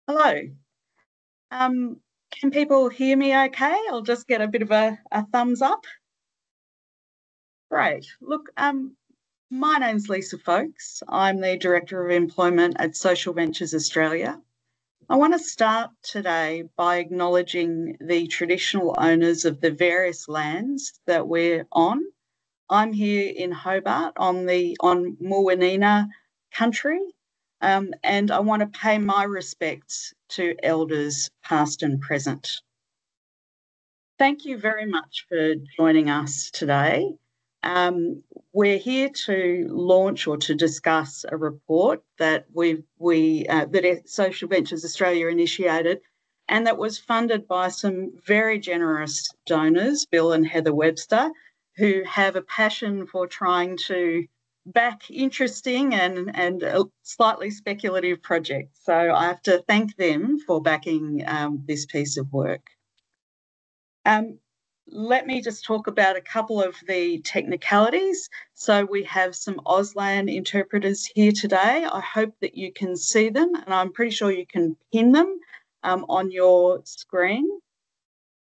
Hello. Um, can people hear me okay? I'll just get a bit of a thumbs up. Great. Look, my name's Lisa Fowkes. I'm the Director of Employment at Social Ventures Australia. I want to start today by acknowledging the traditional owners of the various lands that we're on. I'm here in Hobart on Muwinina country, and I want to pay my respects to elders past and present. Thank you very much for joining us today. We're here to launch or to discuss a report that Social Ventures Australia initiated, and that was funded by some very generous donors, Bill and Heather Webster, who have a passion for trying to back interesting and slightly speculative projects. So I have to thank them for backing this piece of work. Let me just talk about a couple of the technicalities. So we have some Auslan interpreters here today. I hope that you can see them, and I'm pretty sure you can pin them on your screen.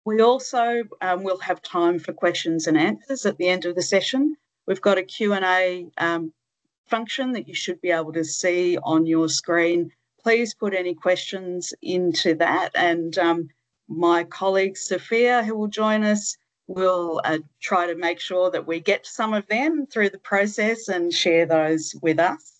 We also will have time for questions and answers at the end of the session. We've got a Q&A function that you should be able to see on your screen. Please put any questions into that, and my colleague Sophia, who will join us, will try to make sure that we get some of them through the process and share those with us.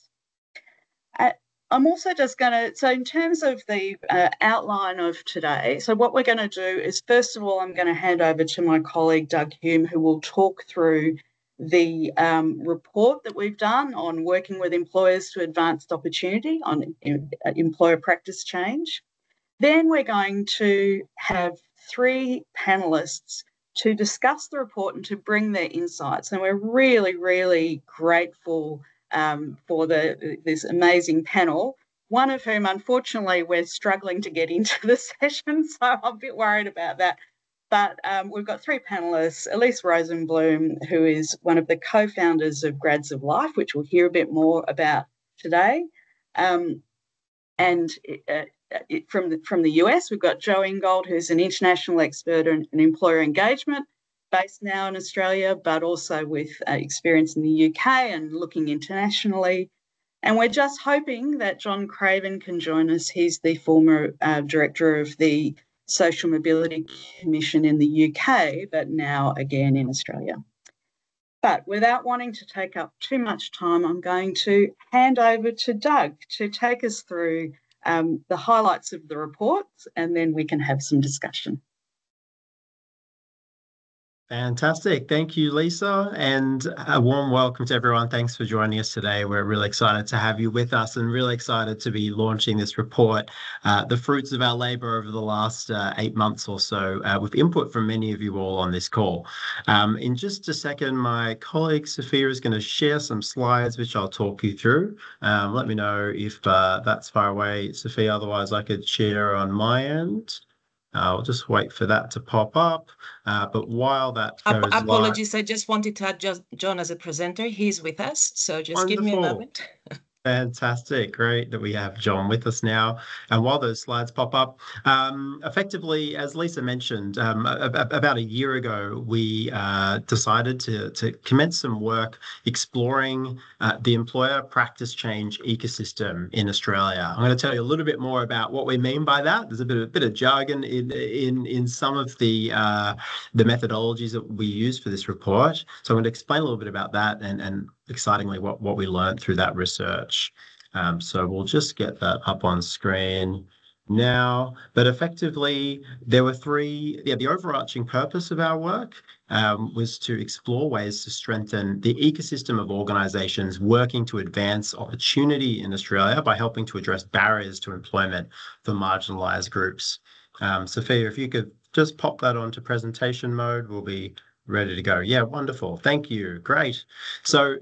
I'm also just going to, so in terms of the outline of today, so what we're going to do is, first of all, I'm going to hand over to my colleague Doug Hume, who will talk through the report that we've done on working with employers to advance opportunity on employer practice change. Then we're going to have three panellists to discuss the report and to bring their insights. And we're really, really grateful for this amazing panel, one of whom, unfortunately, we're struggling to get into the session, so I'm a bit worried about that. But we've got three panellists: Elise Rosenblum, who is one of the co-founders of Grads of Life, which we'll hear a bit more about today. From the US, we've got Joe Ingold, who's an international expert in employer engagement, based now in Australia, but also with experience in the UK and looking internationally. And we're just hoping that John Craven can join us. He's the former director of the Social Mobility Commission in the UK, but now again in Australia. But without wanting to take up too much time, I'm going to hand over to Doug to take us through the highlights of the reports, and then we can have some discussion. Fantastic. Thank you, Lisa, and a warm welcome to everyone. Thanks for joining us today. We're really excited to have you with us and really excited to be launching this report, the fruits of our labour over the last 8 months or so, with input from many of you all on this call. In just a second, my colleague Sophia is going to share some slides, which I'll talk you through. Let me know if that's far away, Sophia, otherwise I could share on my end. I'll just wait for that to pop up. But while that goes apologies, I just wanted to add John as a presenter. He's with us, so just Wonderful. Give me a moment. Fantastic. Great that we have John with us now. And while those slides pop up, effectively, as Lisa mentioned, about a year ago, we decided to commence some work exploring the employer practice change ecosystem in Australia. I'm going to tell you a little bit more about what we mean by that. There's a bit of jargon in some of the methodologies that we use for this report. So I'm going to explain a little bit about that and excitingly what we learned through that research. So we'll just get that up on screen now. But effectively, there were the overarching purpose of our work was to explore ways to strengthen the ecosystem of organisations working to advance opportunity in Australia by helping to address barriers to employment for marginalised groups. Sophia, if you could just pop that onto presentation mode, we'll be ready to go. Yeah, wonderful. Thank you. Great. So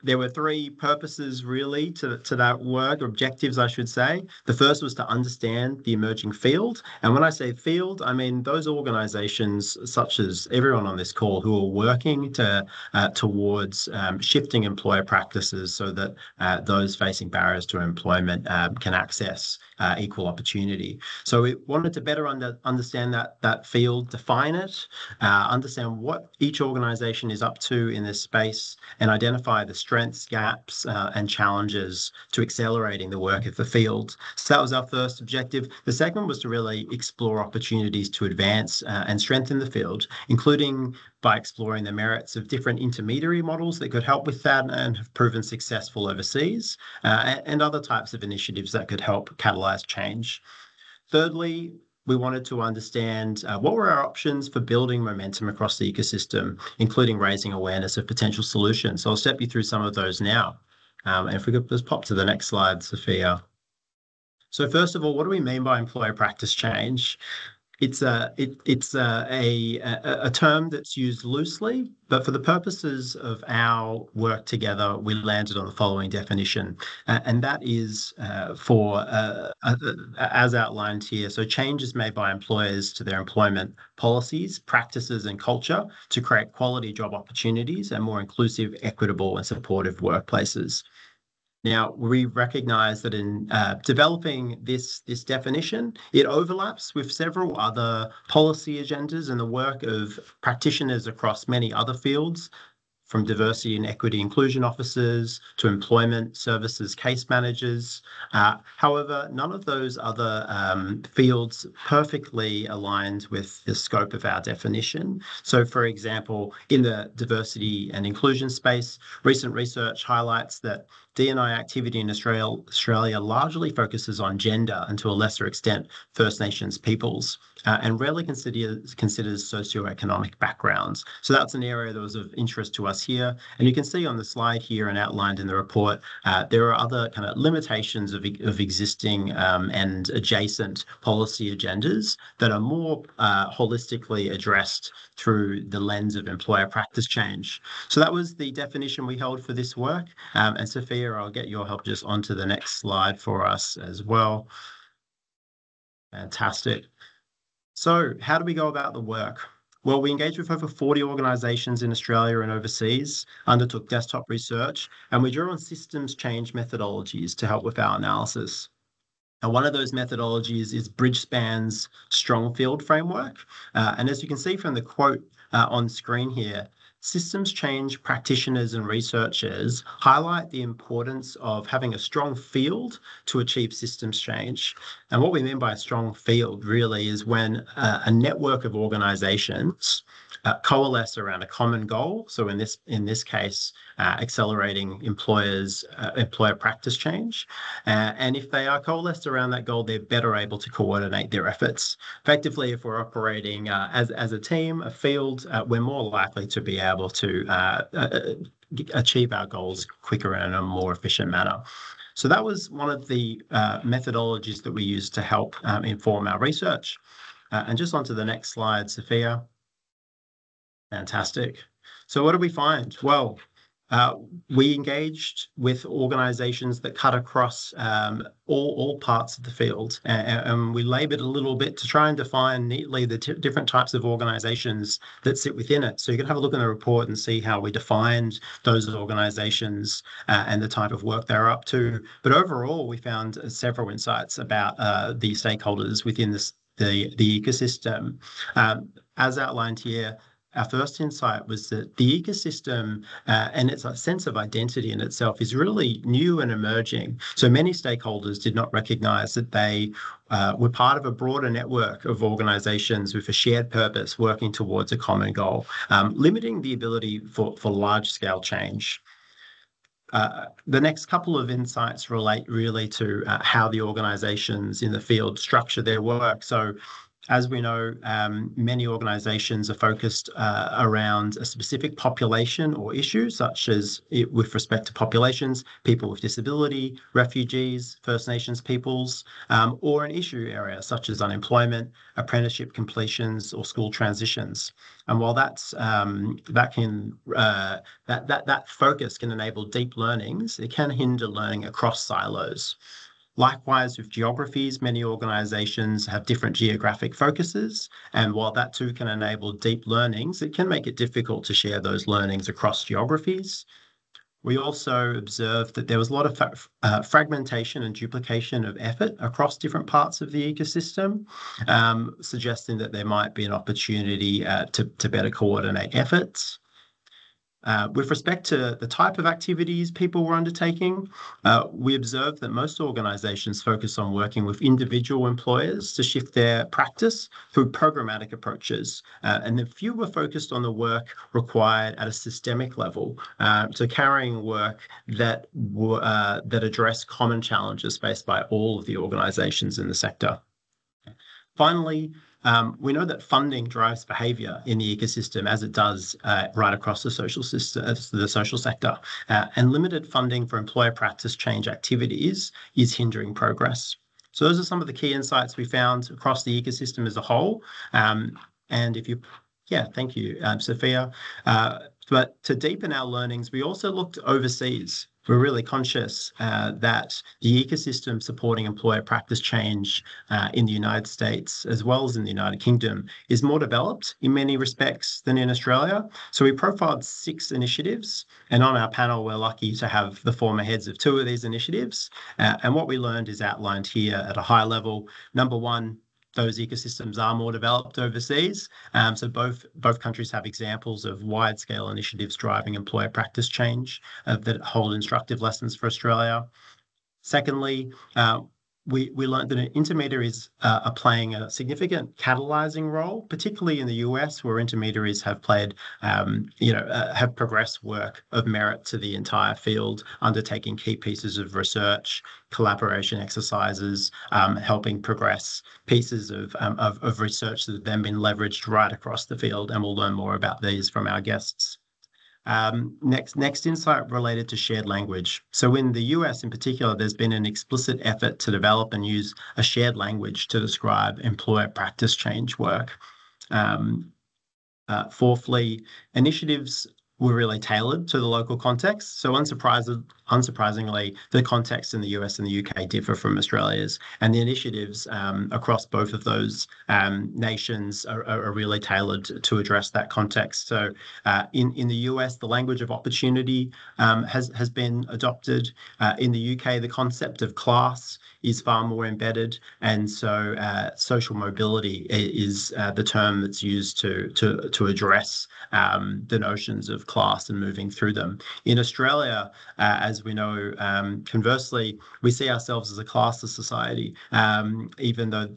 there were three purposes really to that work, or objectives, I should say. The first was to understand the emerging field. And when I say field, I mean those organizations, such as everyone on this call, who are working towards shifting employer practices so that those facing barriers to employment can access equal opportunity. So we wanted to better understand that field, define it, understand what each organisation is up to in this space, and identify the strengths, gaps, and challenges to accelerating the work of the field. So that was our first objective. The second was to really explore opportunities to advance and strengthen the field, including by exploring the merits of different intermediary models that could help with that and have proven successful overseas, and other types of initiatives that could help catalyse change. Thirdly, we wanted to understand what were our options for building momentum across the ecosystem, including raising awareness of potential solutions. So I'll step you through some of those now. And if we could just pop to the next slide, Sophia. So first of all, what do we mean by employer practice change? It's a term that's used loosely, but for the purposes of our work together, we landed on the following definition, and that is as outlined here. So changes made by employers to their employment policies, practices, and culture to create quality job opportunities and more inclusive, equitable, and supportive workplaces. Now, we recognise that in developing this definition, it overlaps with several other policy agendas and the work of practitioners across many other fields, from diversity and equity inclusion officers to employment services case managers. However, none of those other fields perfectly aligned with the scope of our definition. So, for example, in the diversity and inclusion space, recent research highlights that D&I activity in Australia largely focuses on gender and to a lesser extent First Nations peoples, and rarely considers socioeconomic backgrounds. So that's an area that was of interest to us here. And you can see on the slide here and outlined in the report, there are other kind of limitations of existing and adjacent policy agendas that are more holistically addressed through the lens of employer practice change. So that was the definition we held for this work. And Sophia, I'll get your help just onto the next slide for us as well. Fantastic. So how do we go about the work? Well, we engaged with over 40 organisations in Australia and overseas, undertook desktop research, and we drew on systems change methodologies to help with our analysis. And one of those methodologies is Bridgespan's strong field framework. And as you can see from the quote on screen here, systems change practitioners and researchers highlight the importance of having a strong field to achieve systems change. And what we mean by a strong field really is when a network of organisations coalesce around a common goal. So in this case, accelerating employer practice change. And if they are coalesced around that goal, they're better able to coordinate their efforts. Effectively, if we're operating as a team, a field, we're more likely to be able to achieve our goals quicker and in a more efficient manner. So that was one of the methodologies that we used to help inform our research. And just onto the next slide, Sophia. Fantastic. So what did we find? Well, we engaged with organisations that cut across all parts of the field, and we laboured a little bit to try and define neatly the different types of organisations that sit within it. So you can have a look in the report and see how we defined those organisations and the type of work they're up to. But overall, we found several insights about the stakeholders within the ecosystem. As outlined here, our first insight was that the ecosystem and its sense of identity in itself is really new and emerging. So many stakeholders did not recognise that they were part of a broader network of organisations with a shared purpose working towards a common goal, limiting the ability for large-scale change. The next couple of insights relate really to how the organisations in the field structure their work. So as we know, many organisations are focused around a specific population or issue, such as with respect to populations, people with disability, refugees, First Nations peoples, or an issue area such as unemployment, apprenticeship completions, or school transitions. And while that focus can enable deep learnings, it can hinder learning across silos. Likewise, with geographies, many organisations have different geographic focuses, and while that too can enable deep learnings, it can make it difficult to share those learnings across geographies. We also observed that there was a lot of fragmentation and duplication of effort across different parts of the ecosystem, suggesting that there might be an opportunity to better coordinate efforts. With respect to the type of activities people were undertaking, we observed that most organisations focus on working with individual employers to shift their practice through programmatic approaches, and then few were focused on the work required at a systemic level, so carrying work that address common challenges faced by all of the organisations in the sector. Finally, we know that funding drives behaviour in the ecosystem, as it does right across the social system, the social sector, and limited funding for employer practice change activities is hindering progress. So those are some of the key insights we found across the ecosystem as a whole. And thank you, Sophia. But to deepen our learnings, we also looked overseas. We're really conscious that the ecosystem supporting employer practice change in the United States, as well as in the United Kingdom, is more developed in many respects than in Australia. So we profiled 6 initiatives, and on our panel, we're lucky to have the former heads of 2 of these initiatives. And what we learned is outlined here at a high level. Number 1, those ecosystems are more developed overseas. So both countries have examples of wide-scale initiatives driving employer practice change that hold instructive lessons for Australia. Secondly, we learned that intermediaries are playing a significant catalyzing role, particularly in the US, where intermediaries have played, have progressed work of merit to the entire field, undertaking key pieces of research, collaboration exercises, helping progress pieces of research that have then been leveraged right across the field. And we'll learn more about these from our guests. Next insight related to shared language. So in the US in particular, there's been an explicit effort to develop and use a shared language to describe employer practice change work. Fourthly, initiatives were really tailored to the local context. So unsurprisingly, the context in the US and the UK differ from Australia's, and the initiatives across both of those nations are really tailored to address that context. So in the US, the language of opportunity has been adopted. In the UK, the concept of class is far more embedded, and so social mobility is the term that's used to address the notions of class and moving through them. In Australia, as we know, conversely, we see ourselves as a classless society, even though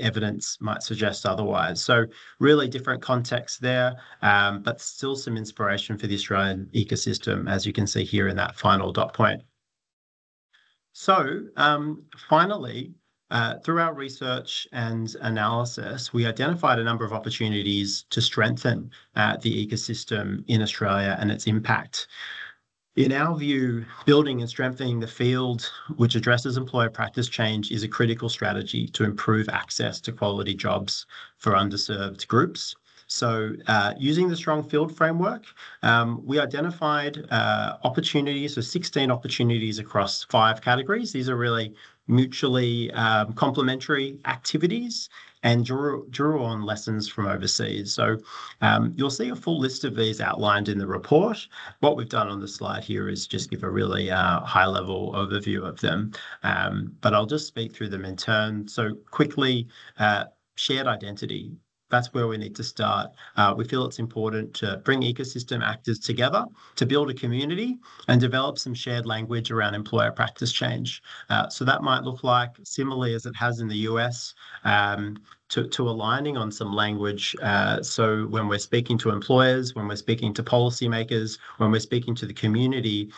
evidence might suggest otherwise. So really different context there, but still some inspiration for the Australian ecosystem, as you can see here in that final dot point. So finally, through our research and analysis, we identified a number of opportunities to strengthen the ecosystem in Australia and its impact. In our view, building and strengthening the field which addresses employer practice change is a critical strategy to improve access to quality jobs for underserved groups. So using the strong field framework, we identified opportunities, so 16 opportunities across 5 categories. These are really mutually complementary activities and drew on lessons from overseas. So you'll see a full list of these outlined in the report. What we've done on the slide here is just give a really high-level overview of them, but I'll just speak through them in turn. So quickly, shared identity. That's where we need to start. We feel it's important to bring ecosystem actors together to build a community and develop some shared language around employer practice change. So that might look like, similarly as it has in the US, to aligning on some language. So when we're speaking to employers, when we're speaking to policymakers, when we're speaking to the community,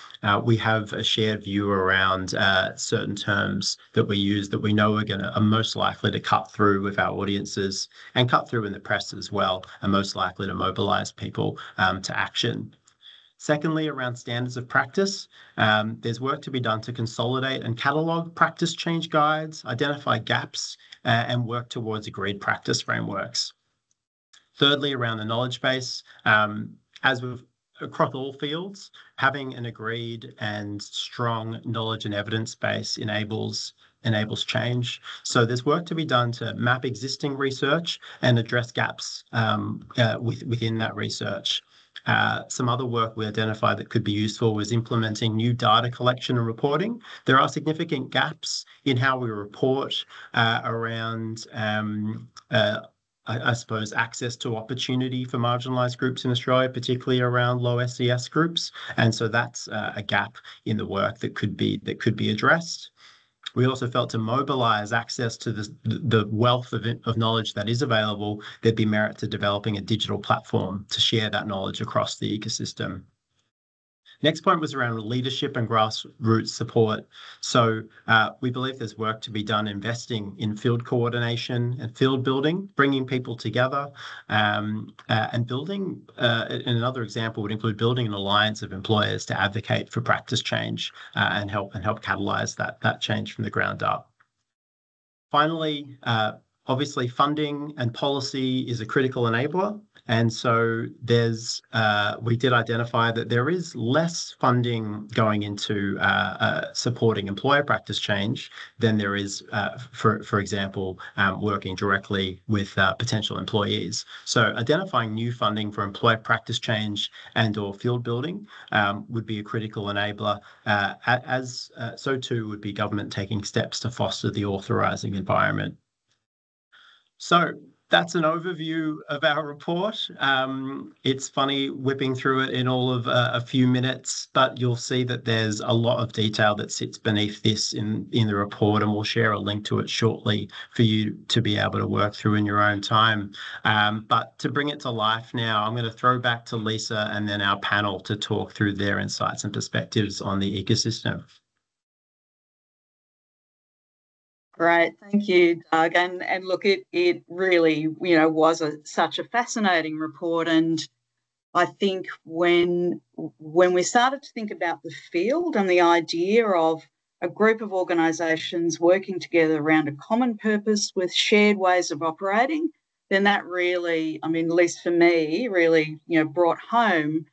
we have a shared view around certain terms that we use that we know are most likely to cut through with our audiences and cut through in the press as well, and most likely to mobilise people to action. Secondly, around standards of practice, there's work to be done to consolidate and catalogue practice change guides, identify gaps, and work towards agreed practice frameworks. Thirdly, around the knowledge base, as with across all fields, having an agreed and strong knowledge and evidence base enables change. So there's work to be done to map existing research and address gaps within that research. Some other work we identified that could be useful was implementing new data collection and reporting. There are significant gaps in how we report around I suppose, access to opportunity for marginalised groups in Australia, particularly around low SES groups. And so that's a gap in the work that could be addressed. We also felt to mobilise access to the wealth of knowledge that is available, there'd be merit to developing a digital platform to share that knowledge across the ecosystem. Next point was around leadership and grassroots support. So we believe there's work to be done investing in field coordination and field building, bringing people together, and building, and another example would include building an alliance of employers to advocate for practice change and help catalyse that change from the ground up. Finally, obviously funding and policy is a critical enabler. And so we did identify that there is less funding going into supporting employer practice change than there is, for example, working directly with potential employees. So identifying new funding for employer practice change and/or field building would be a critical enabler, so too would be government taking steps to foster the authorising environment. So that's an overview of our report. It's funny whipping through it in all of a few minutes, but you'll see that there's a lot of detail that sits beneath this in the report, and we'll share a link to it shortly for you to be able to work through in your own time. But to bring it to life now, I'm going to throw back to Lisa and then our panel to talk through their insights and perspectives on the ecosystem. Great, thank you, Doug. And look, it really, was such a fascinating report. And I think when we started to think about the field and the idea of a group of organisations working together around a common purpose with shared ways of operating, then that really, at least for me, really, brought home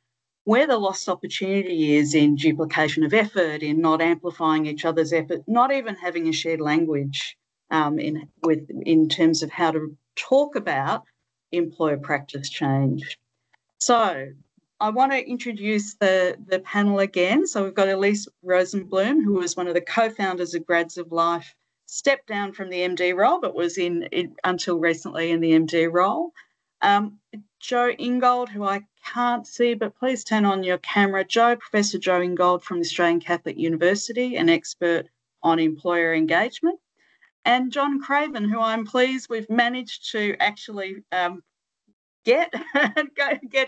where the lost opportunity is in duplication of effort, in not amplifying each other's effort, not even having a shared language in terms of how to talk about employer practice change. So I want to introduce the panel again. So we've got Elise Rosenblum, who was one of the co-founders of Grads of Life, stepped down from the MD role, but was until recently in the MD role. Joe Ingold, who I can't see, but please turn on your camera. Professor Joe Ingold from the Australian Catholic University, an expert on employer engagement. And John Craven, who I'm pleased we've managed to actually get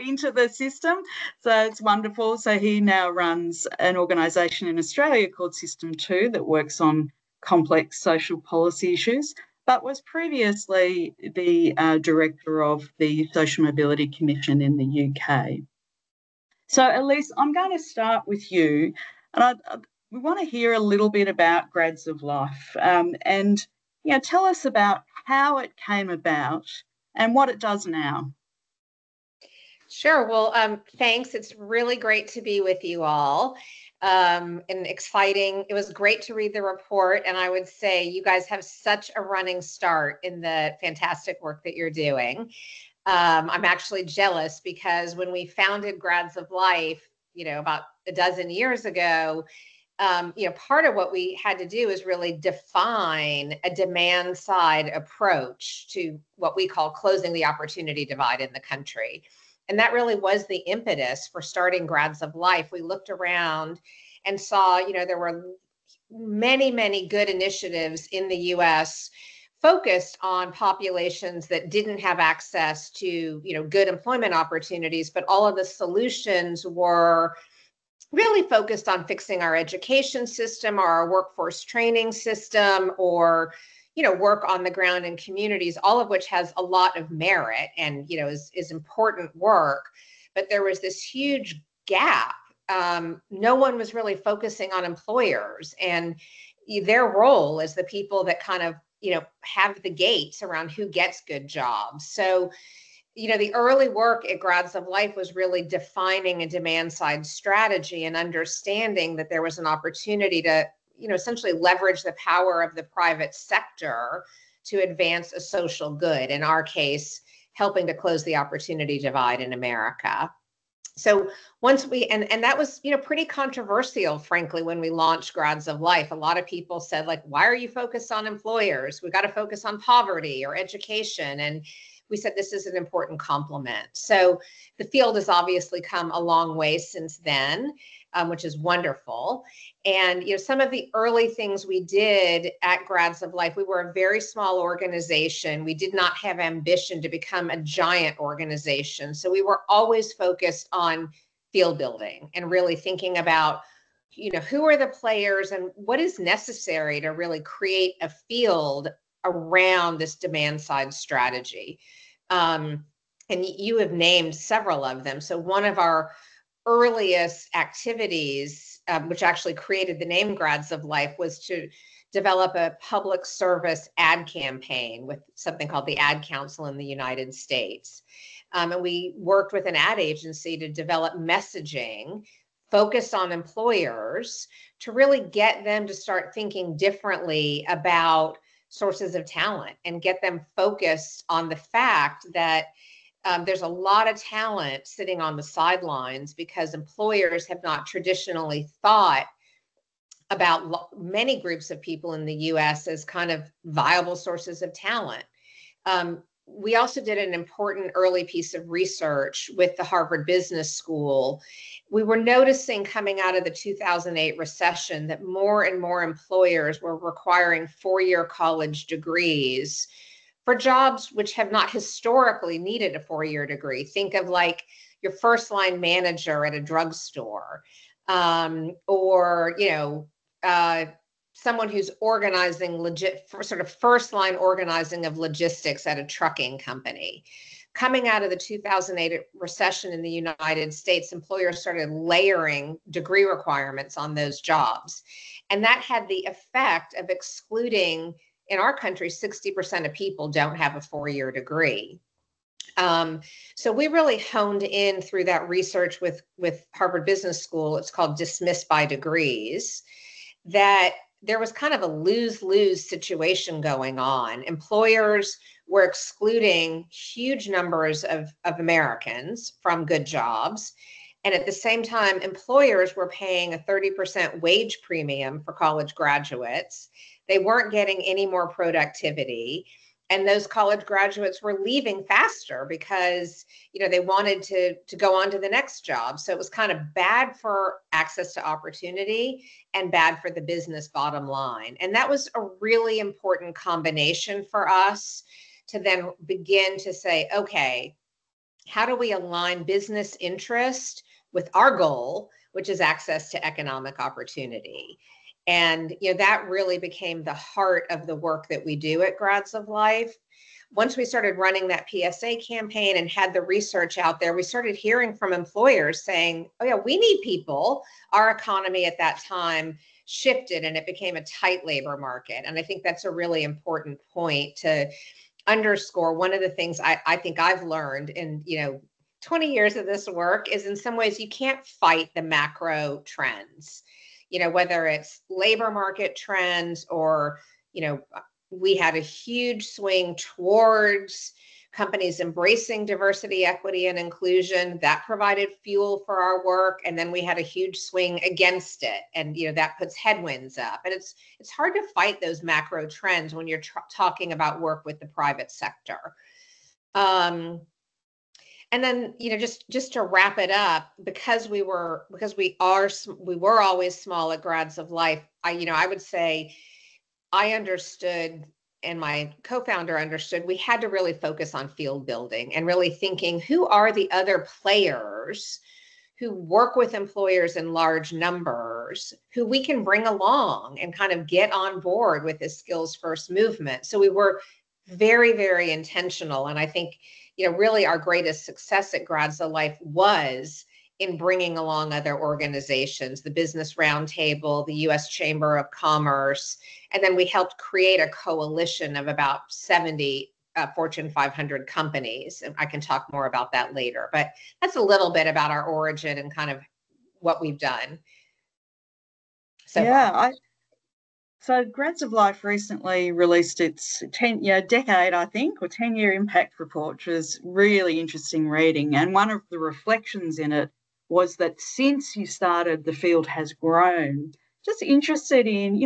into the system. So it's wonderful. So he now runs an organisation in Australia called System 2 that works on complex social policy issues, but was previously the director of the Social Mobility Commission in the UK. So, Elise, I'm going to start with you. And we want to hear a little bit about Grads of Life and tell us about how it came about and what it does now. Sure. Well, thanks. It's really great to be with you all. And exciting. It was great to read the report. And I would say you guys have such a running start in the fantastic work that you're doing. I'm actually jealous because when we founded Grads of Life, about a dozen years ago, part of what we had to do is really define a demand side approach to what we call closing the opportunity divide in the country. And that really was the impetus for starting Grads of Life. We looked around and saw, there were many, many good initiatives in the US focused on populations that didn't have access to, good employment opportunities, but all of the solutions were really focused on fixing our education system or our workforce training system or work on the ground in communities, all of which has a lot of merit and, is important work. But there was this huge gap. No one was really focusing on employers and their role as the people that kind of, have the gates around who gets good jobs. So, the early work at Grads of Life was really defining a demand side strategy and understanding that there was an opportunity to essentially leverage the power of the private sector to advance a social good, in our case, helping to close the opportunity divide in America. So once we, and that was, pretty controversial, frankly, when we launched Grads of Life. A lot of people said, like, why are you focused on employers? We got to focus on poverty or education. And we said, this is an important complement. So the field has obviously come a long way since then, which is wonderful. And, some of the early things we did at Grads of Life, we were a very small organization. We did not have ambition to become a giant organization. So we were always focused on field building and really thinking about, who are the players and what is necessary to really create a field around this demand side strategy. And you have named several of them. So one of our earliest activities, which actually created the name Grads of Life, was to develop a public service ad campaign with something called the Ad Council in the United States. And we worked with an ad agency to develop messaging focused on employers to really get them to start thinking differently about sources of talent and get them focused on the fact that there's a lot of talent sitting on the sidelines because employers have not traditionally thought about many groups of people in the US as kind of viable sources of talent. We also did an important early piece of research with the Harvard Business School. We were noticing coming out of the 2008 recession that more and more employers were requiring four-year college degrees for jobs which have not historically needed a four-year degree. Think of like your first line manager at a drugstore, or someone who's organizing sort of first line organizing of logistics at a trucking company. Coming out of the 2008 recession in the United States, employers started layering degree requirements on those jobs. And that had the effect of excluding, in our country, 60% of people don't have a four-year degree. So we really honed in through that research with Harvard Business School. It's called Dismissed by Degrees, that there was kind of a lose-lose situation going on. Employers were excluding huge numbers of Americans from good jobs. And at the same time, employers were paying a 30% wage premium for college graduates. They weren't getting any more productivity. And those college graduates were leaving faster because, they wanted to go on to the next job. So it was kind of bad for access to opportunity and bad for the business bottom line. And that was a really important combination for us to then begin to say, okay, how do we align business interest with our goal, which is access to economic opportunity? And that really became the heart of the work that we do at Grads of Life. Once we started running that PSA campaign and had the research out there, we started hearing from employers saying, oh yeah, we need people. Our economy at that time shifted and it became a tight labor market. And I think that's a really important point to underscore. One of the things I think I've learned in 20 years of this work is in some ways you can't fight the macro trends. Whether it's labor market trends or, we had a huge swing towards companies embracing diversity, equity, and inclusion. That provided fuel for our work. And then we had a huge swing against it. And, that puts headwinds up. And it's hard to fight those macro trends when you're talking about work with the private sector. And then, just to wrap it up, because we were always small at Grads of Life. I would say I understood, and my co-founder understood, we had to really focus on field building and really thinking, who are the other players who work with employers in large numbers, who we can bring along and kind of get on board with this skills first movement. So we were very, very intentional. And I think, really our greatest success at Grads of Life was in bringing along other organizations, the Business Roundtable, the U.S. Chamber of Commerce, and then we helped create a coalition of about 70 Fortune 500 companies. And I can talk more about that later, but that's a little bit about our origin and kind of what we've done. So Grads of Life recently released its 10-year impact report, which was really interesting reading. And one of the reflections in it was that since you started, the field has grown. Just interested in,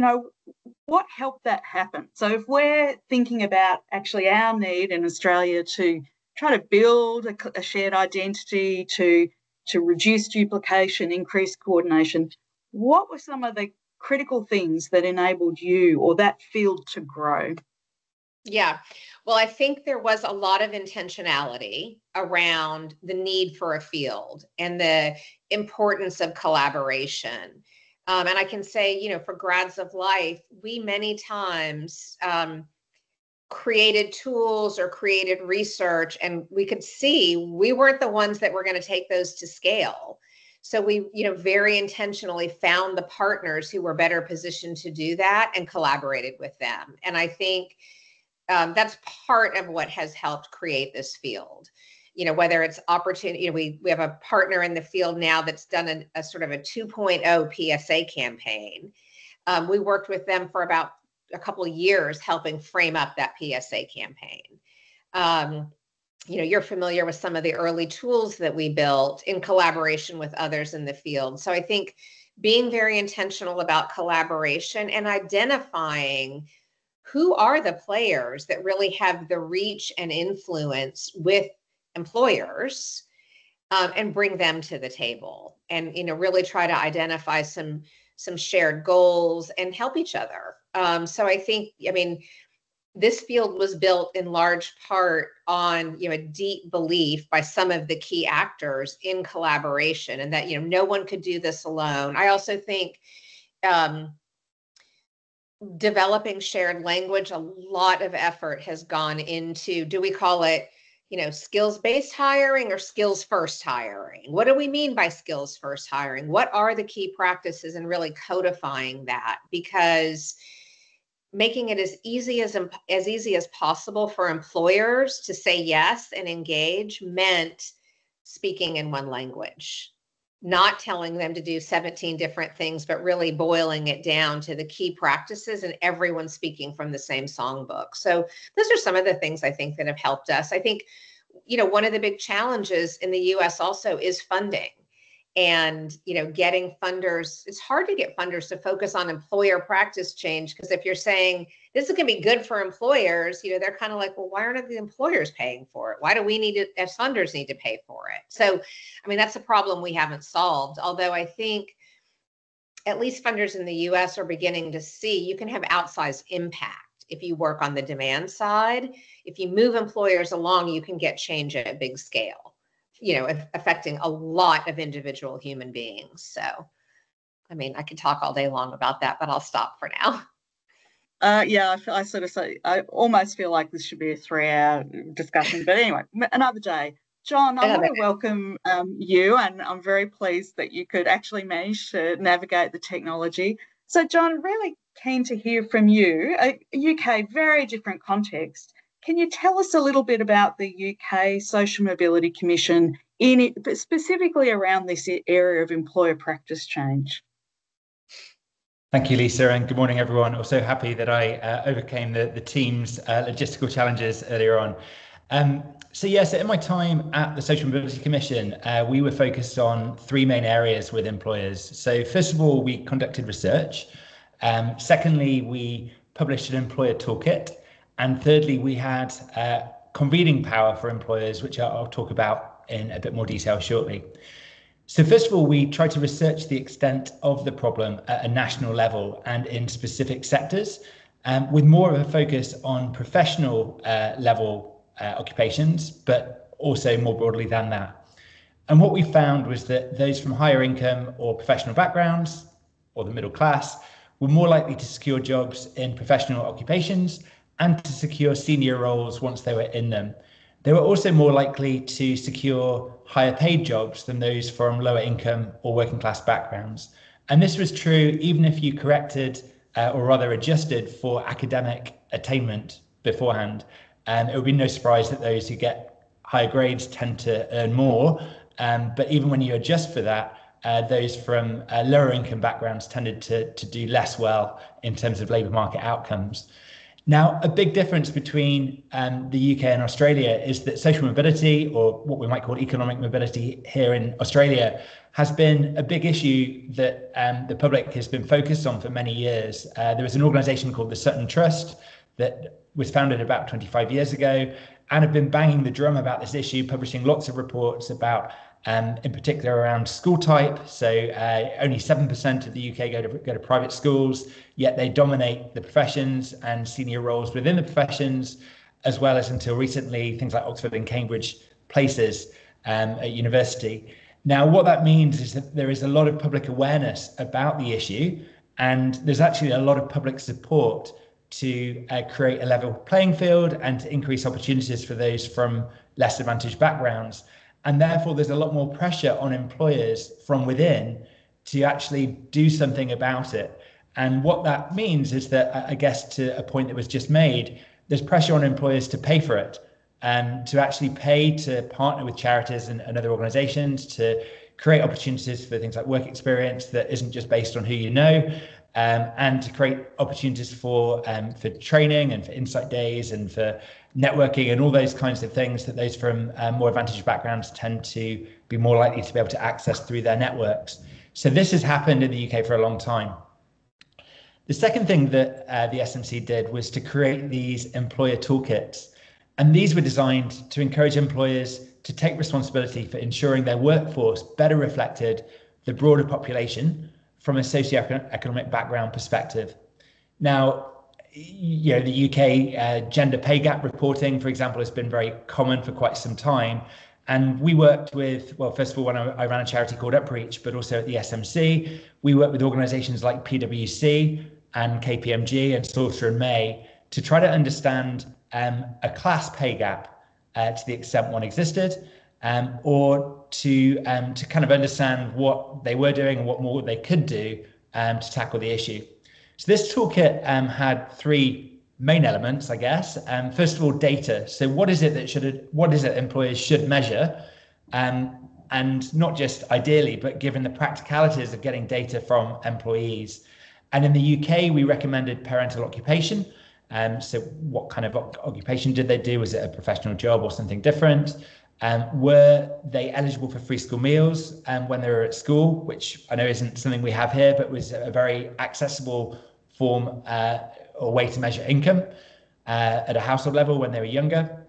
what helped that happen? So if we're thinking about actually our need in Australia to try to build a shared identity, to reduce duplication, increase coordination, what were some of the critical things that enabled you or that field to grow? Yeah, well, I think there was a lot of intentionality around the need for a field and the importance of collaboration. And I can say, for Grads of Life, we many times created tools or created research, and we could see we weren't the ones that were going to take those to scale. So we, very intentionally found the partners who were better positioned to do that and collaborated with them. And I think that's part of what has helped create this field. Whether it's opportunity, we have a partner in the field now that's done a sort of a 2.0 PSA campaign. We worked with them for about a couple of years helping frame up that PSA campaign. You're familiar with some of the early tools that we built in collaboration with others in the field. So I think being very intentional about collaboration and identifying who are the players that really have the reach and influence with employers, and bring them to the table, and really try to identify some shared goals and help each other. So I think, this field was built in large part on a deep belief by some of the key actors in collaboration, and that no one could do this alone. I also think developing shared language, a lot of effort has gone into, do we call it, skills-based hiring or skills-first hiring? What do we mean by skills-first hiring? What are the key practices, and really codifying that? Because making it as easy as possible for employers to say yes and engage meant speaking in one language, not telling them to do 17 different things, but really boiling it down to the key practices and everyone speaking from the same songbook. So those are some of the things I think that have helped us. I think, one of the big challenges in the US also is funding. And, getting funders, it's hard to get funders to focus on employer practice change, because if you're saying this is going to be good for employers, they're kind of like, well, why aren't the employers paying for it? Why do we need it as funders need to pay for it? So, that's a problem we haven't solved. Although I think at least funders in the US are beginning to see you can have outsized impact if you work on the demand side. If you move employers along, you can get change at a big scale, affecting a lot of individual human beings. So, I could talk all day long about that, but I'll stop for now. Yeah, I almost feel like this should be a 3-hour discussion, but anyway, another day. John, I want to welcome you, and I'm very pleased that you could actually manage to navigate the technology. So, John, really keen to hear from you. UK, very different context. Can you tell us a little bit about the UK Social Mobility Commission, but specifically around this area of employer practice change? Thank you, Lisa, and good morning, everyone. Also happy that I overcame the team's logistical challenges earlier on. So in my time at the Social Mobility Commission, we were focused on 3 main areas with employers. So first of all, we conducted research. Secondly, we published an employer toolkit. And thirdly, we had convening power for employers, which I'll talk about in a bit more detail shortly. So first of all, we tried to research the extent of the problem at a national level and in specific sectors, with more of a focus on professional level occupations, but also more broadly than that. And what we found was that those from higher income or professional backgrounds, or the middle class, were more likely to secure jobs in professional occupations and to secure senior roles once they were in them. They were also more likely to secure higher paid jobs than those from lower income or working class backgrounds. And this was true even if you corrected or rather adjusted for academic attainment beforehand. And it would be no surprise that those who get higher grades tend to earn more. But even when you adjust for that, those from lower income backgrounds tended to do less well in terms of labour market outcomes. Now, a big difference between the UK and Australia is that social mobility, or what we might call economic mobility here in Australia, has been a big issue that the public has been focused on for many years. There was an organisation called the Sutton Trust that was founded about 25 years ago and have been banging the drum about this issue, publishing lots of reports about in particular around school type. So only 7% of the UK go to private schools, yet they dominate the professions and senior roles within the professions, as well as until recently things like Oxford and Cambridge places at university. Now, what that means is that there is a lot of public awareness about the issue, and there's actually a lot of public support to create a level playing field and to increase opportunities for those from less advantaged backgrounds. And therefore, there's a lot more pressure on employers from within to actually do something about it. And what that means is that, I guess, to a point that was just made, there's pressure on employers to pay for it and to actually pay to partner with charities and other organizations to create opportunities for things like work experience that isn't just based on who you know, and to create opportunities for training and for insight days and for networking and all those kinds of things that those from more advantaged backgrounds tend to be more likely to be able to access through their networks. So this has happened in the UK for a long time. The second thing that the SMC did was to create these employer toolkits. And these were designed to encourage employers to take responsibility for ensuring their workforce better reflected the broader population from a socioeconomic background perspective. Now, you know, the UK gender pay gap reporting, for example, has been very common for quite some time. And we worked with, well, first of all, when I ran a charity called Upreach, but also at the SMC, we worked with organisations like PwC and KPMG and Slaughter and May to try to understand a class pay gap to the extent one existed, or to kind of understand what they were doing and what more they could do to tackle the issue. So this toolkit had three main elements, I guess. First of all, data. So what is it that employers should measure, and not just ideally, but given the practicalities of getting data from employees. And in the UK, we recommended parental occupation. So what kind of occupation did they do? Was it a professional job or something different? Were they eligible for free school meals when they were at school, which I know isn't something we have here, but was a very accessible form or way to measure income at a household level when they were younger.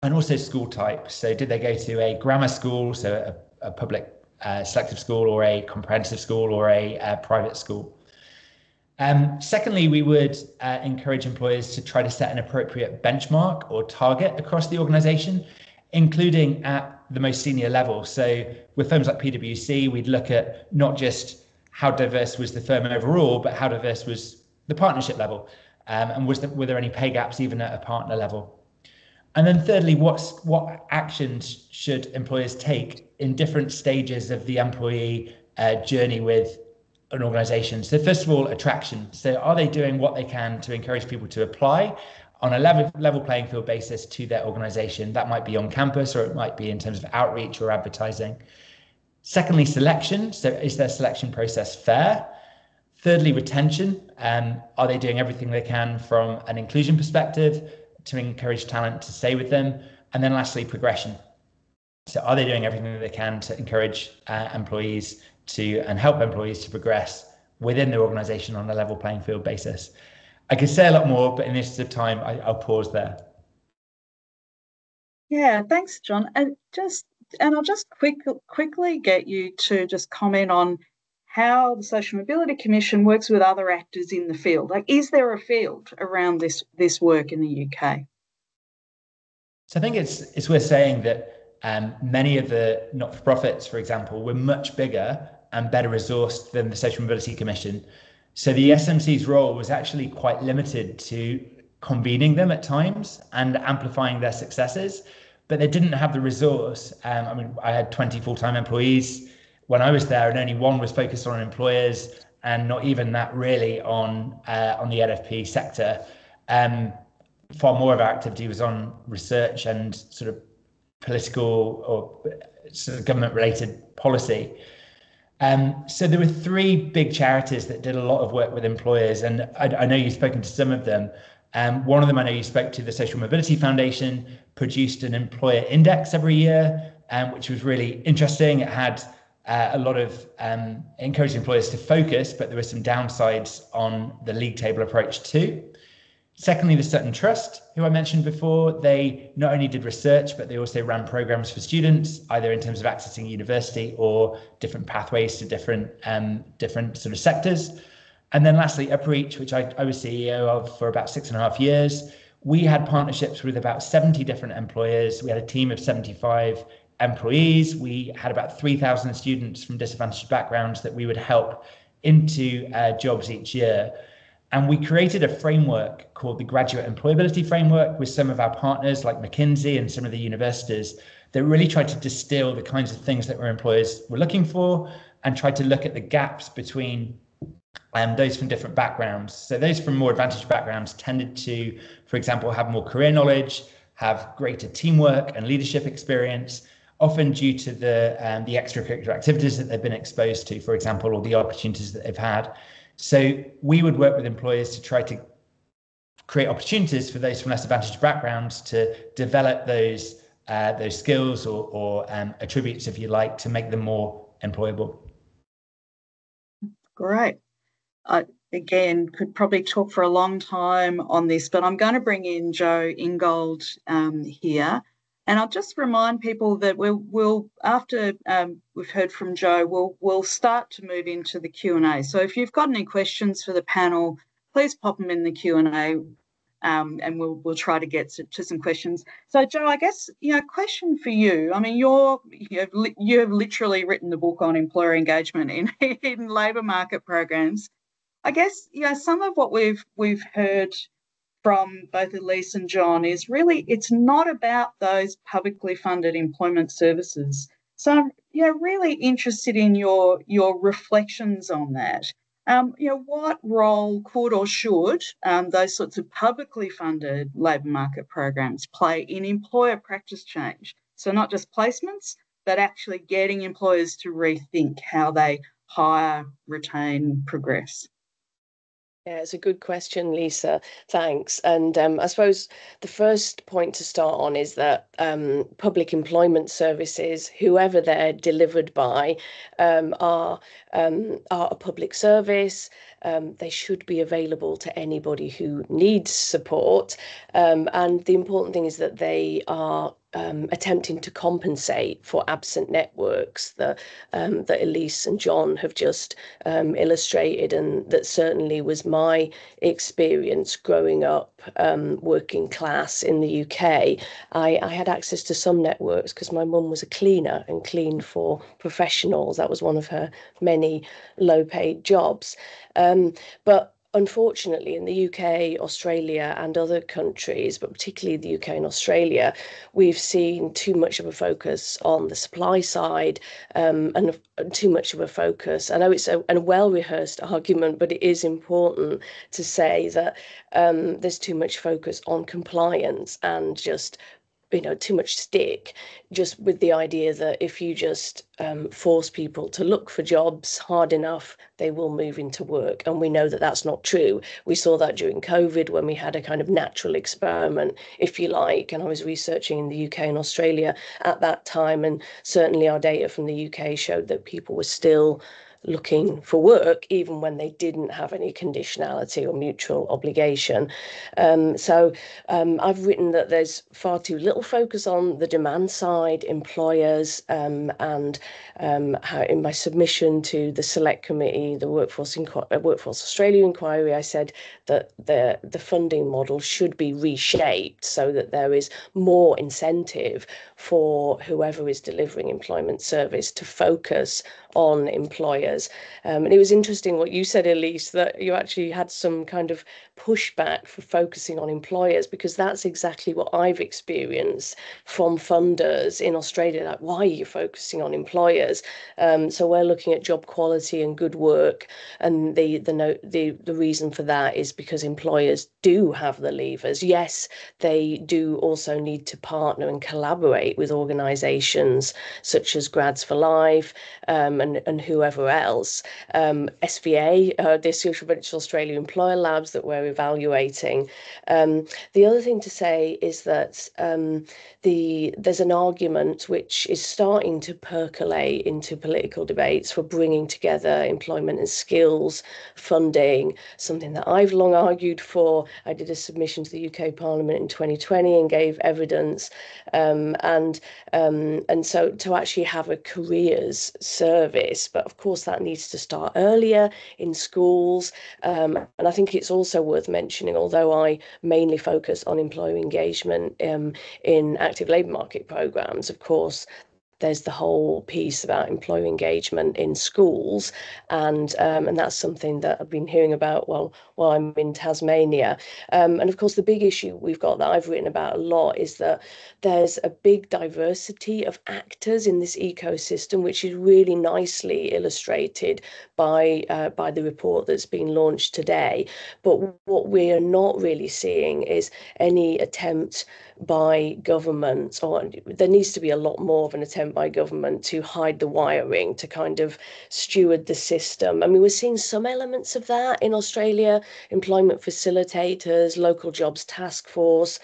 And also school type. So did they go to a grammar school, so a public selective school, or a comprehensive school, or a private school? Secondly, we would encourage employers to try to set an appropriate benchmark or target across the organisation, including at the most senior level. So with firms like PwC, we'd look at not just how diverse was the firm overall, but how diverse was the partnership level, and were there any pay gaps even at a partner level? And then thirdly, what actions should employers take in different stages of the employee journey with an organisation? So first of all, attraction. So are they doing what they can to encourage people to apply on a level playing field basis to their organisation? That might be on campus, or it might be in terms of outreach or advertising. Secondly, selection. So is their selection process fair? Thirdly, retention. Are they doing everything they can from an inclusion perspective to encourage talent to stay with them? And then lastly, progression. So are they doing everything that they can to encourage employees and help employees to progress within their organisation on a level playing field basis? I could say a lot more, but in the interest of time, I'll pause there. Yeah, thanks, John. And I'll just quickly get you to just comment on how the Social Mobility Commission works with other actors in the field. Like, is there a field around this work in the UK? So I think it's worth saying that many of the not-for-profits, for example, were much bigger and better resourced than the Social Mobility Commission. So the SMC's role was actually quite limited to convening them at times and amplifying their successes, but they didn't have the resource. I mean, I had 20 full-time employees when I was there, and only one was focused on employers, and not even that really on the NFP sector. Far more of our activity was on research and sort of political or sort of government-related policy. So there were three big charities that did a lot of work with employers, and I know you've spoken to some of them. One of them, I know you spoke to, the Social Mobility Foundation, produced an employer index every year, which was really interesting. It had a lot of encouraging employers to focus, but there were some downsides on the league table approach too. Secondly, the Sutton Trust, who I mentioned before, they not only did research, but they also ran programs for students, either in terms of accessing university or different pathways to different sort of sectors. And then lastly, Upreach, which I was CEO of for about 6.5 years. We had partnerships with about 70 different employers. We had a team of 75 employees. We had about 3,000 students from disadvantaged backgrounds that we would help into jobs each year. And we created a framework called the Graduate Employability Framework with some of our partners like McKinsey and some of the universities that really tried to distill the kinds of things that our employers were looking for and tried to look at the gaps between those from different backgrounds. So those from more advantaged backgrounds tended to, for example, have more career knowledge, have greater teamwork and leadership experience, often due to the extracurricular activities that they've been exposed to, for example, or the opportunities that they've had. So we would work with employers to try to create opportunities for those from less advantaged backgrounds to develop those skills or attributes, if you like, to make them more employable. Great. I, again, could probably talk for a long time on this, but I'm going to bring in Jo Ingold here. And I'll just remind people that we'll after we've heard from Jo, we'll start to move into the Q&A. So if you've got any questions for the panel, please pop them in the Q&A, and we'll try to get to some questions. So Jo, I guess question for you. I mean, you have literally written the book on employer engagement in labour market programs. I guess some of what we've heard from both Elise and John is really it's not about those publicly funded employment services. So I'm really interested in your reflections on that. What role could or should those sorts of publicly funded labour market programs play in employer practice change? So not just placements, but actually getting employers to rethink how they hire, retain, progress. Yeah, it's a good question, Lisa. Thanks. And I suppose the first point to start on is that public employment services, whoever they're delivered by, are a public service. They should be available to anybody who needs support. And the important thing is that they are attempting to compensate for absent networks that Elise and John have just illustrated, and that certainly was my experience growing up working class in the UK. I had access to some networks because my mum was a cleaner and cleaned for professionals. That was one of her many low-paid jobs. But unfortunately, in the UK, Australia and other countries, but particularly the UK and Australia, we've seen too much of a focus on the supply side and too much of a focus. I know it's a well-rehearsed argument, but it is important to say that there's too much focus on compliance and just too much stick, just with the idea that if you just force people to look for jobs hard enough, they will move into work. And we know that that's not true. We saw that during COVID when we had a kind of natural experiment, if you like. And I was researching in the UK and Australia at that time. And certainly our data from the UK showed that people were still looking for work even when they didn't have any conditionality or mutual obligation. So I've written that there's far too little focus on the demand side, employers, and how in my submission to the Select Committee, the Workforce Australia inquiry, I said that the funding model should be reshaped so that there is more incentive for whoever is delivering employment service to focus on employers. And it was interesting what you said, Elise, that you actually had some kind of pushback for focusing on employers, because that's exactly what I've experienced from funders in Australia. Like, why are you focusing on employers? So we're looking at job quality and good work, and the reason for that is because employers do have the levers. Yes, they do also need to partner and collaborate with organisations such as Grads for Life and whoever else. SVA, the Social Ventures Australia Employer Labs that we're evaluating. The other thing to say is that there's an argument which is starting to percolate into political debates for bringing together employment and skills funding, something that I've long argued for. I did a submission to the UK Parliament in 2020 and gave evidence, and so to actually have a careers service, but of course that needs to start earlier in schools. And I think it's also worth mentioning, although I mainly focus on employee engagement in active labour market programmes, of course there's the whole piece about employee engagement in schools, and that's something that I've been hearing about while I'm in Tasmania. And of course, the big issue we've got that I've written about a lot is that there's a big diversity of actors in this ecosystem, which is really nicely illustrated by the report that's been launched today. But what we are not really seeing is any attempt by government, or there needs to be a lot more of an attempt by government to hide the wiring, to kind of steward the system. I mean, we're seeing some elements of that in Australia: employment facilitators, local jobs task force,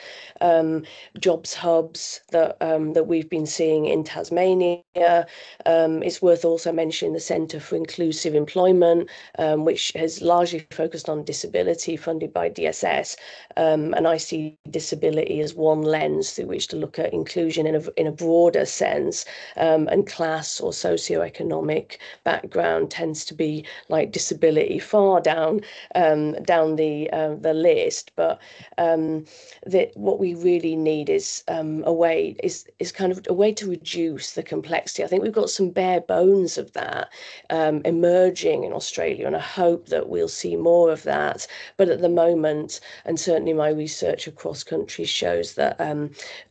jobs hubs that we've been seeing in Tasmania. It's worth also mentioning the Centre for Inclusive Employment, which has largely focused on disability, funded by DSS, and I see disability as one lens through which to look at inclusion in a broader sense, and class or socioeconomic background tends to be, like disability, far down the list. But what we really need is a way to reduce the complexity. I think we've got some bare bones of that emerging in Australia, and I hope that we'll see more of that. But at the moment, and certainly my research across countries shows that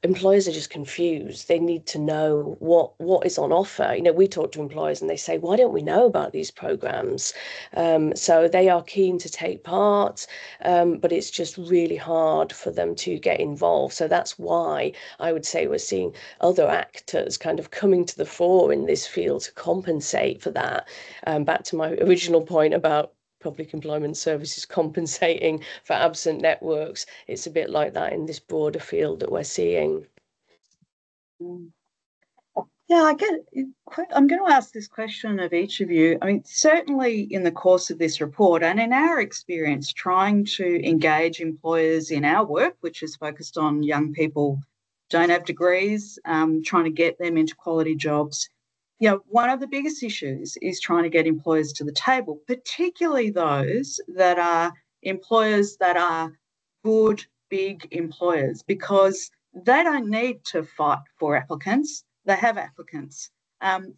employers are just confused. They need to know what is on offer. You know, we talk to employers and they say, why don't we know about these programs? So they are keen to take part, but it's just really hard for them to get involved. So that's why I would say we're seeing other actors kind of coming to the fore in this field to compensate for that. Back to my original point about public employment services compensating for absent networks, it's a bit like that in this broader field that we're seeing. Yeah, I'm going to ask this question of each of you. I mean, certainly in the course of this report and in our experience trying to engage employers in our work, which is focused on young people don't have degrees, trying to get them into quality jobs. You know, one of the biggest issues is trying to get employers to the table, particularly those that are employers that are good, big employers, because they don't need to fight for applicants. They have applicants.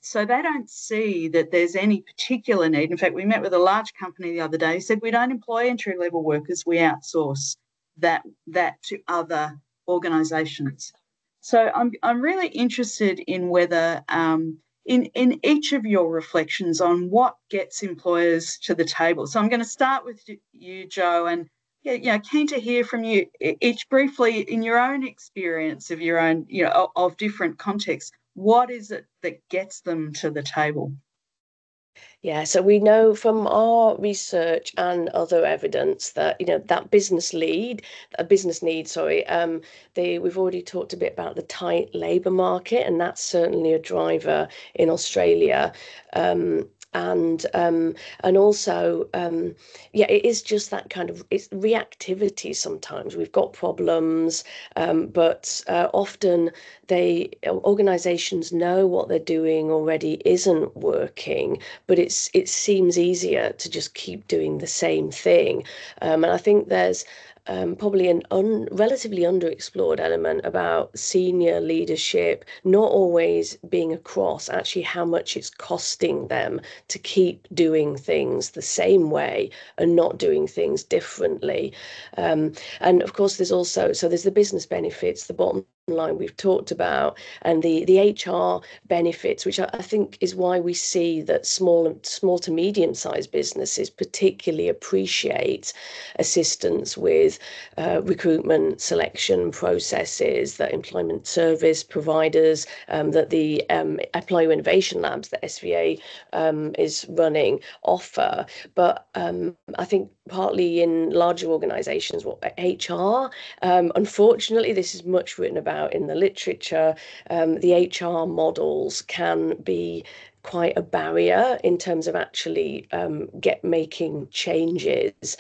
So they don't see that there's any particular need. In fact, we met with a large company the other day who said, we don't employ entry-level workers, we outsource that to other organisations. So I'm really interested in whether in each of your reflections on what gets employers to the table. So I'm going to start with you, Jo, and keen to hear from you each briefly in your own experience of your own, of different contexts. What is it that gets them to the table? Yeah, so we know from our research and other evidence that that business need, we've already talked a bit about the tight labour market, and that's certainly a driver in Australia. And also, it is just that kind of, it's reactivity. Sometimes we've got problems, but often organisations know what they're doing already isn't working, but it seems easier to just keep doing the same thing. And I think there's probably an relatively underexplored element about senior leadership not always being across actually how much it's costing them to keep doing things the same way and not doing things differently. And of course, there's the business benefits, the bottom line we've talked about, and the HR benefits, which I think is why we see that small to medium-sized businesses particularly appreciate assistance with recruitment selection processes that employment service providers, that the employer innovation labs that SVA is running offer. But I think partly in larger organizations, what HR, unfortunately, this is much written about in the literature. The HR models can be quite a barrier in terms of actually making changes.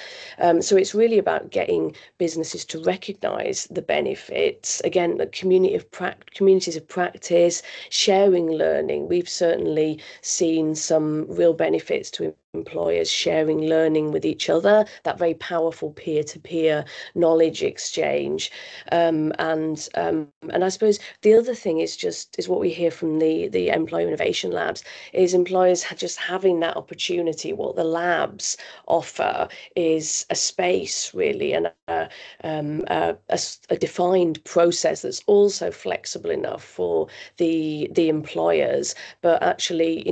So it's really about getting businesses to recognise the benefits. Again, the communities of practice, sharing learning. We've certainly seen some real benefits to employers sharing learning with each other, that very powerful peer-to-peer knowledge exchange. And I suppose the other thing is what we hear from the employer innovation labs is employers just having that opportunity. What the labs offer is a space really, and a defined process that's also flexible enough for the employers, but actually,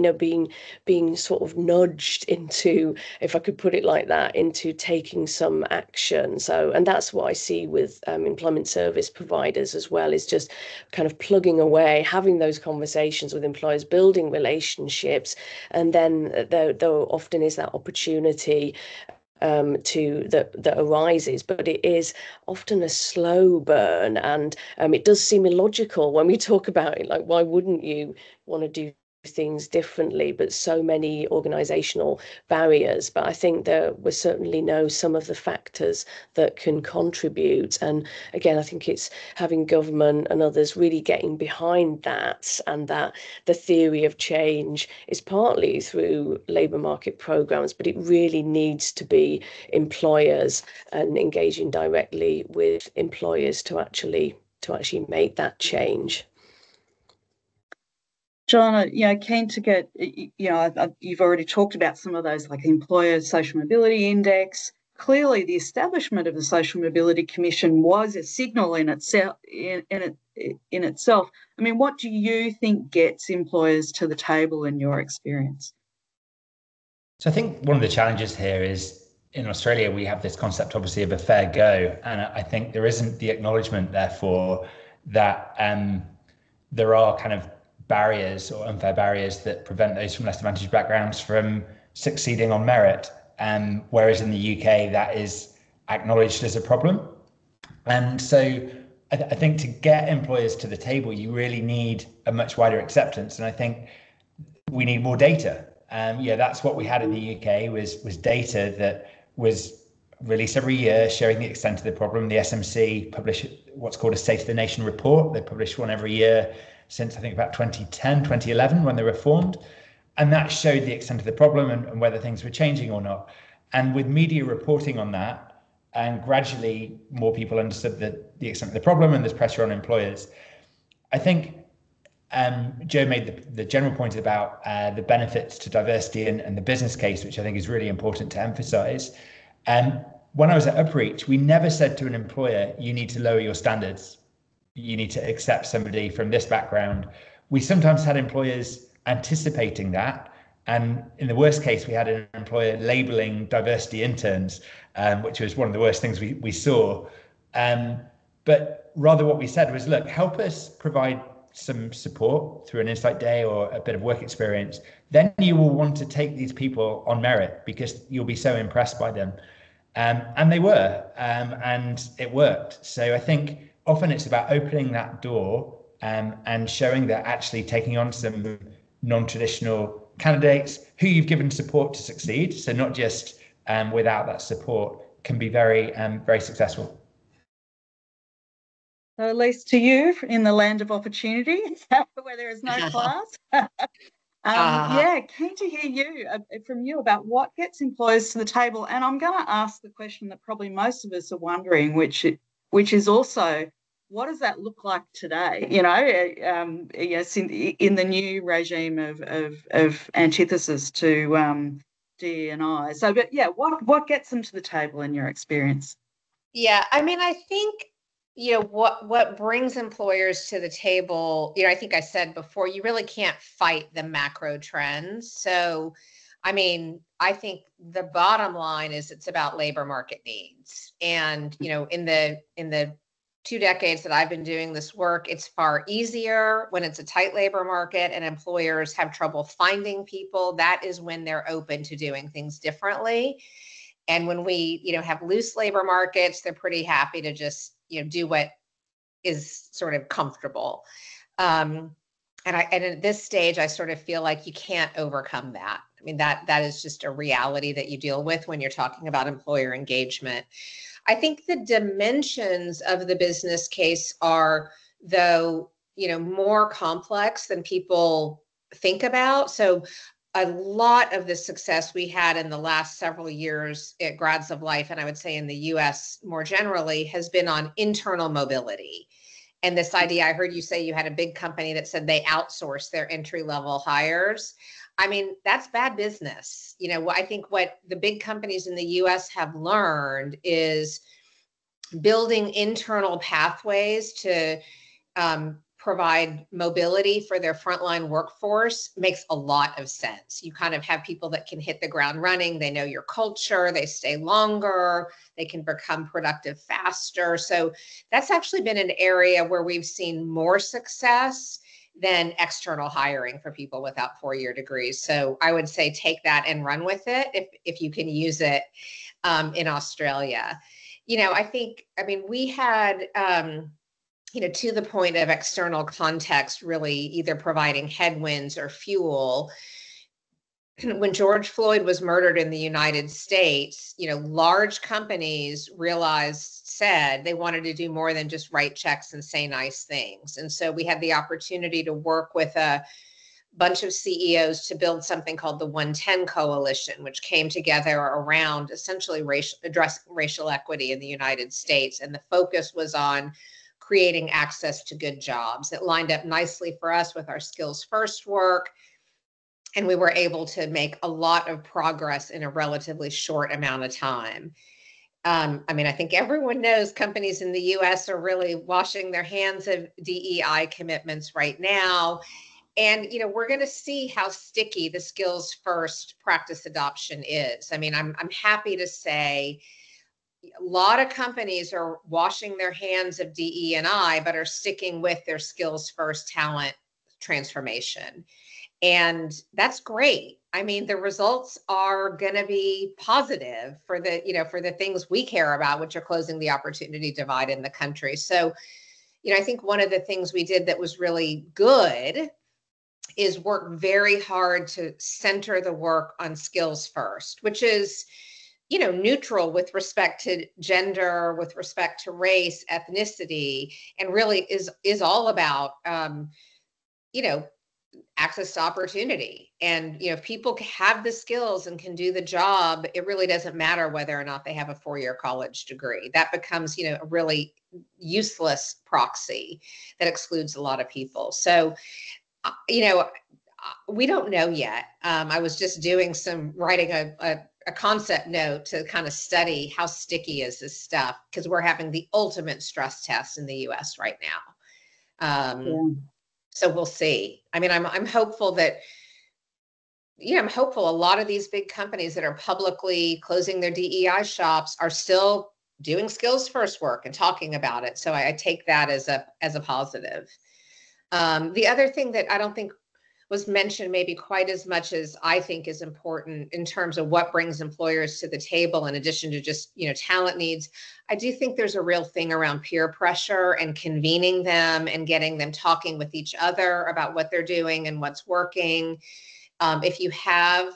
being sort of nudged into, if I could put it like that, into taking some action. So, and that's what I see with employment service providers as well, is just kind of plugging away, having those conversations with employers, building relationships, and then there often is that opportunity that arises, but it is often a slow burn, and it does seem illogical when we talk about it, like, why wouldn't you want to do things differently, but so many organizational barriers. But I think that we certainly know some of the factors that can contribute, and again, I think it's having government and others really getting behind that, and that the theory of change is partly through labour market programs, but it really needs to be employers and engaging directly with employers to actually make that change. John, keen to get, you've already talked about some of those, like Employer Social Mobility Index. Clearly, the establishment of the Social Mobility Commission was a signal in itself. I mean, what do you think gets employers to the table in your experience? So I think one of the challenges here is, in Australia, we have this concept, obviously, of a fair go, and I think there isn't the acknowledgement, therefore, that there are kind of barriers or unfair barriers that prevent those from less advantaged backgrounds from succeeding on merit. Whereas in the UK, that is acknowledged as a problem. And so I think to get employers to the table, you really need a much wider acceptance. And I think we need more data. That's what we had in the UK was data that was released every year showing the extent of the problem. The SMC published what's called a State of the Nation report. They published one every year since I think about 2010, 2011, when they were formed. And that showed the extent of the problem and whether things were changing or not. And with media reporting on that, and gradually more people understood the extent of the problem, and there's pressure on employers. I think Joe made the general point about the benefits to diversity and the business case, which I think is really important to emphasize. When I was at Upreach, we never said to an employer, you need to lower your standards. You need to accept somebody from this background. We sometimes had employers anticipating that. And in the worst case, we had an employer labeling diversity interns, which was one of the worst things we saw. But rather what we said was, look, help us provide some support through an insight day or a bit of work experience. Then you will want to take these people on merit because you'll be so impressed by them. And they were, and it worked. So I think often it's about opening that door and showing that actually taking on some non-traditional candidates who you've given support to succeed, so not just without that support, can be very, very successful. So, Elise, to you, in the land of opportunity, where there is no class. Keen to hear from you about what gets employers to the table. And I'm going to ask the question that probably most of us are wondering, which is also, what does that look like today? Yes, in the new regime of antithesis to DE&I. So, but yeah, what gets them to the table in your experience? Yeah, I mean, I think what brings employers to the table, I think I said before, you really can't fight the macro trends. So, I mean, I think the bottom line is it's about labor market needs. And, in the 2 decades that I've been doing this work, it's far easier when it's a tight labor market and employers have trouble finding people. That is when they're open to doing things differently. And when we, have loose labor markets, they're pretty happy to just, do what is sort of comfortable. And at this stage, I sort of feel like you can't overcome that. I mean, that is just a reality that you deal with when you're talking about employer engagement. I think the dimensions of the business case are, though, more complex than people think about. So a lot of the success we had in the last several years at Grads of Life, and I would say in the US more generally, has been on internal mobility. And this idea, I heard you say you had a big company that said they outsource their entry-level hires. I mean, that's bad business. I think what the big companies in the US have learned is building internal pathways to provide mobility for their frontline workforce makes a lot of sense. You kind of have people that can hit the ground running. They know your culture, they stay longer, they can become productive faster. So that's actually been an area where we've seen more success than external hiring for people without 4-year degrees. So I would say take that and run with it if you can use it in Australia. We had, to the point of external context, really either providing headwinds or fuel. When George Floyd was murdered in the United States, large companies said they wanted to do more than just write checks and say nice things. And so we had the opportunity to work with a bunch of CEOs to build something called the 110 Coalition, which came together around essentially addressing racial equity in the United States. And the focus was on creating access to good jobs. It lined up nicely for us with our skills first work. And we were able to make a lot of progress in a relatively short amount of time. I think everyone knows companies in the US are really washing their hands of DEI commitments right now. And, we're going to see how sticky the skills first practice adoption is. I'm happy to say a lot of companies are washing their hands of DE&I, but are sticking with their skills first talent transformation. And that's great. The results are going to be positive for the things we care about, which are closing the opportunity divide in the country. So, I think one of the things we did that was really good is work very hard to center the work on skills first, which is, neutral with respect to gender, with respect to race, ethnicity, and really is all about, access to opportunity. And, if people have the skills and can do the job, it really doesn't matter whether or not they have a 4-year college degree. That becomes, a really useless proxy that excludes a lot of people. So, we don't know yet. I was just writing a concept note to kind of study how sticky is this stuff, because we're having the ultimate stress test in the US right now. So we'll see. I'm hopeful that, I'm hopeful a lot of these big companies that are publicly closing their DEI shops are still doing skills first work and talking about it. So I take that as a positive. The other thing that I don't think was mentioned maybe quite as much as I think is important in terms of what brings employers to the table, in addition to just, talent needs, I do think there's a real thing around peer pressure and convening them and getting them talking with each other about what they're doing and what's working. If you have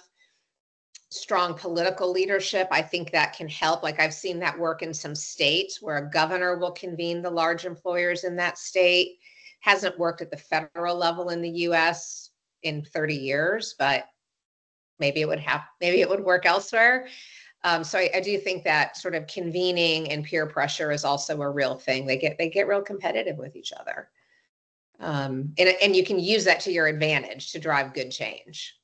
strong political leadership, I think that can help. Like I've seen that work in some states where a governor will convene the large employers in that state. Hasn't worked at the federal level in the US in 30 years, but maybe it would work elsewhere. So I do think that sort of convening and peer pressure is also a real thing. They get real competitive with each other. And you can use that to your advantage to drive good change.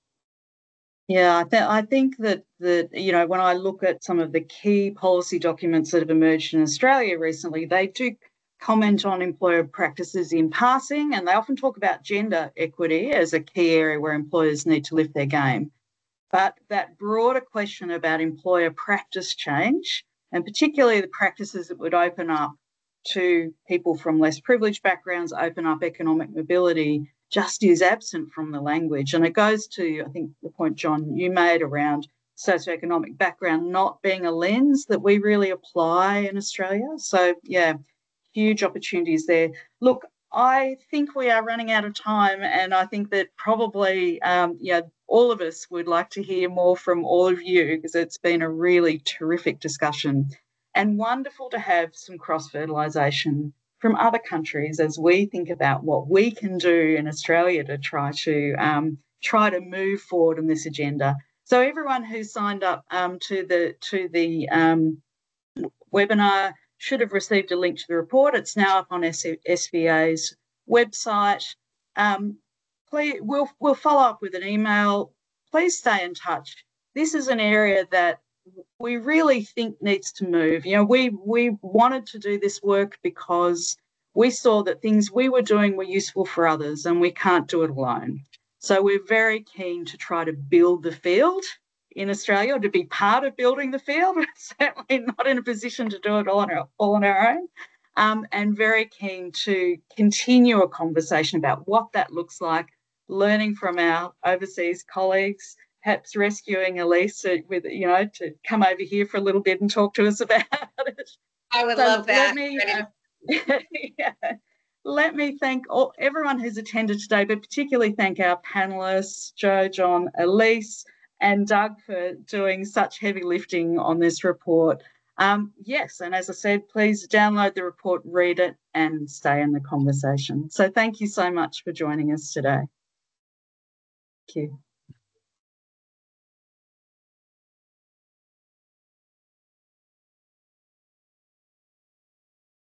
Yeah, I think that when I look at some of the key policy documents that have emerged in Australia recently, they do comment on employer practices in passing, and they often talk about gender equity as a key area where employers need to lift their game. But that broader question about employer practice change, and particularly the practices that would open up to people from less privileged backgrounds, open up economic mobility, just is absent from the language. And it goes to, I think, the point, John, you made around socioeconomic background not being a lens that we really apply in Australia. So, yeah, huge opportunities there. Look, I think we are running out of time, and I think that probably, all of us would like to hear more from all of you, because it's been a really terrific discussion and wonderful to have some cross-fertilisation from other countries as we think about what we can do in Australia to try to move forward in this agenda. So everyone who signed up to the webinar should have received a link to the report. It's now up on SVA's website. Please, we'll follow up with an email. Please stay in touch. This is an area that we really think needs to move. You know, we wanted to do this work because we saw that things we were doing were useful for others, and we can't do it alone. So we're very keen to try to build the field in Australia, or to be part of building the field. We're certainly not in a position to do it all on our own. And very keen to continue a conversation about what that looks like, learning from our overseas colleagues, perhaps rescuing Elise with, to come over here for a little bit and talk to us about it. I would love that. Let me thank everyone who's attended today, but particularly thank our panellists, Jo, John, Elise, and Doug for doing such heavy lifting on this report. Yes, and as I said, please download the report, read it, and stay in the conversation. So thank you so much for joining us today. Thank you.